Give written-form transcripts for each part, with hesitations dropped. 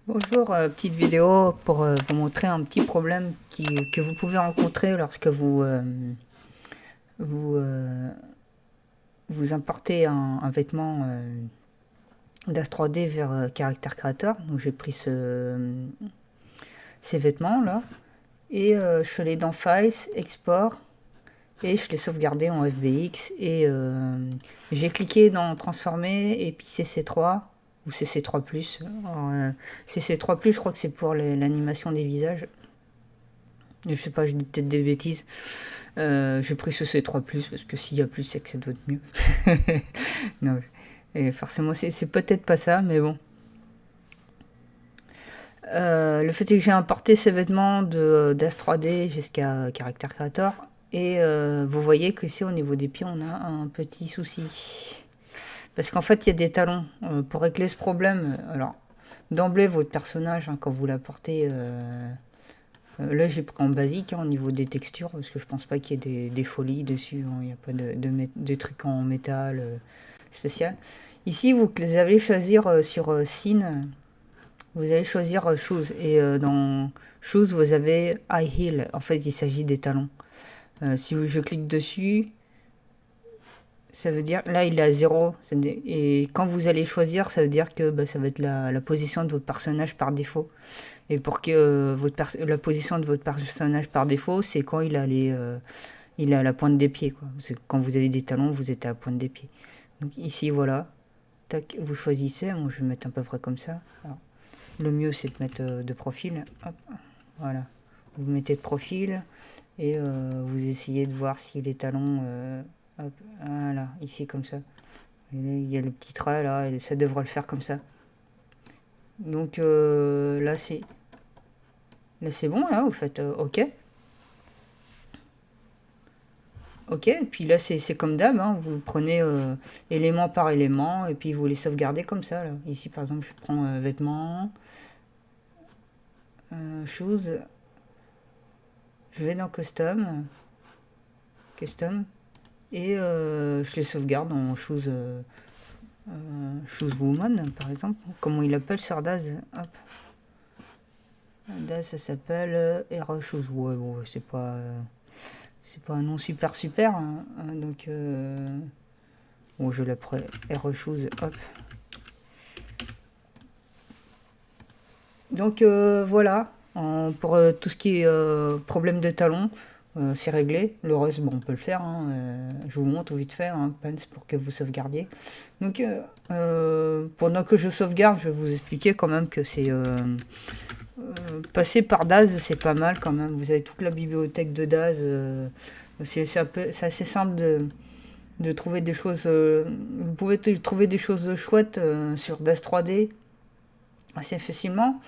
Bonjour, petite vidéo pour vous montrer un petit problème que vous pouvez rencontrer lorsque vous, euh, vous importez un vêtement d'As 3D vers Character Creator. Donc j'ai pris ces vêtements là et je suis allé dans Files, Export et je l'ai sauvegardé en FBX et j'ai cliqué dans Transformer et puis CC3 ou CC3+. Alors, CC3+, je crois que c'est pour l'animation des visages. Je sais pas, je dis peut-être des bêtises. J'ai pris ce C3+, parce que s'il y a plus, c'est que ça doit être mieux. Non, et forcément, c'est peut-être pas ça, mais bon. Le fait est que j'ai importé ces vêtements d'As 3D jusqu'à Character Creator. Et vous voyez qu'ici, au niveau des pieds, on a un petit souci. Parce qu'en fait, il y a des talons. Pour régler ce problème, alors, d'emblée, votre personnage, hein, quand vous l'apportez... là, j'ai pris en basique hein, au niveau des textures, parce que je pense pas qu'il y ait des folies dessus. Hein. Il n'y a pas de trucs en métal spécial. Ici, vous allez choisir sur Scene, vous allez choisir Shoes. Et dans Shoes, vous avez High Heel. En fait, il s'agit des talons. Si je clique dessus, ça veut dire, là il est à 0. Et quand vous allez choisir, ça veut dire que bah, ça va être la position de votre personnage par défaut. Et pour que la position de votre personnage par défaut, c'est quand il est à la pointe des pieds. Quoi. Quand vous avez des talons, vous êtes à la pointe des pieds. Donc ici, voilà. Tac, vous choisissez. Moi, je vais mettre à peu près comme ça. Alors, le mieux, c'est de mettre de profil. Hop, voilà. Vous mettez de profil et vous essayez de voir si les talons... hop, voilà, ici, comme ça. Et là, il y a le petit trait, là, et ça devrait le faire comme ça. Donc là, c'est bon, là, vous faites OK. Ok, et puis là c'est comme d'hab, hein, vous prenez élément par élément et puis vous les sauvegardez comme ça. Là. Ici par exemple je prends vêtements, choses, je vais dans custom et je les sauvegarde en shoes woman par exemple. Comment il appelle sur Daz? Hop. Daz ça s'appelle Hero Shoes. Ouais bon c'est pas un nom super hein, donc bon je l'appelle Hero Shoes. Hop. Donc voilà, pour tout ce qui est problème de talon, c'est réglé. Le reste, bon, on peut le faire. Hein, je vous montre vite fait, hein, Pants pour que vous sauvegardiez. Donc pendant que je sauvegarde, je vais vous expliquer quand même que c'est passer par Daz, c'est pas mal quand même. Vous avez toute la bibliothèque de Daz. C'est assez simple de trouver des choses. Vous pouvez trouver des choses chouettes sur Daz 3D assez facilement.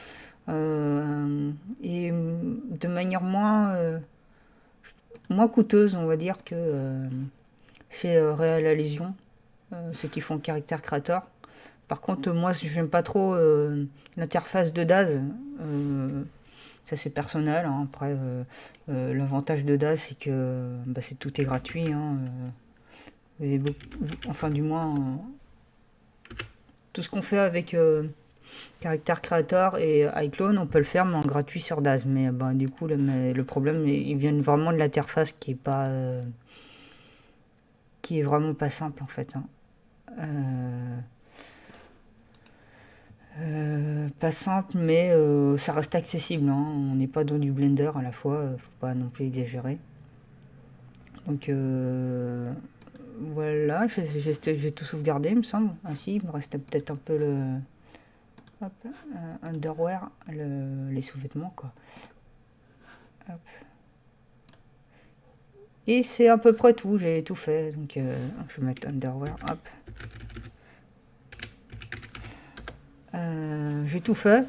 Et de manière moins coûteuse, on va dire, que chez Real Allusion, ceux qui font Character Creator. Par contre, moi, j'aime pas trop l'interface de Daz. Ça, c'est personnel. Hein. Après, l'avantage de Daz, c'est que bah, tout est gratuit. Hein. Vous avez enfin, du moins, tout ce qu'on fait avec Character Creator et iClone, on peut le faire mais en gratuit sur Daz. Mais bah, du coup, le problème, il vient vraiment de l'interface qui est vraiment pas simple en fait. Hein. Pas simple, mais ça reste accessible. Hein. On n'est pas dans du Blender à la fois, faut pas non plus exagérer. Donc voilà, j'ai tout sauvegardé, il me semble. Ah si, il me restait peut-être un peu le hop, underwear, les sous-vêtements quoi. Hop. Et c'est à peu près tout, j'ai tout fait. Donc je vais mettre underwear, hop. J'ai tout fait.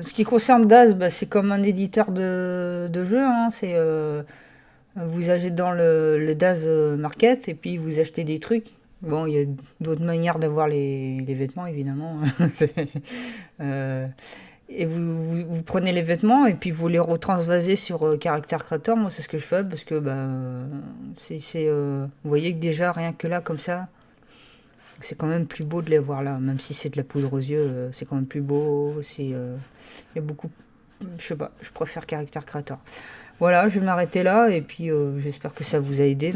Ce qui concerne Daz, bah, c'est comme un éditeur de jeu. Hein. Vous achetez dans le Daz Market et puis vous achetez des trucs. Bon, il y a d'autres manières d'avoir les vêtements, évidemment. euh, et vous prenez les vêtements et puis vous les retransvasez sur Character Creator. Moi, c'est ce que je fais parce que bah, vous voyez que déjà, rien que là, comme ça, C'est quand même plus beau de les voir là, même si c'est de la poudre aux yeux, c'est quand même plus beau. Il y a beaucoup, je sais pas, je préfère Character Creator. Voilà, je vais m'arrêter là et puis j'espère que ça vous a aidé.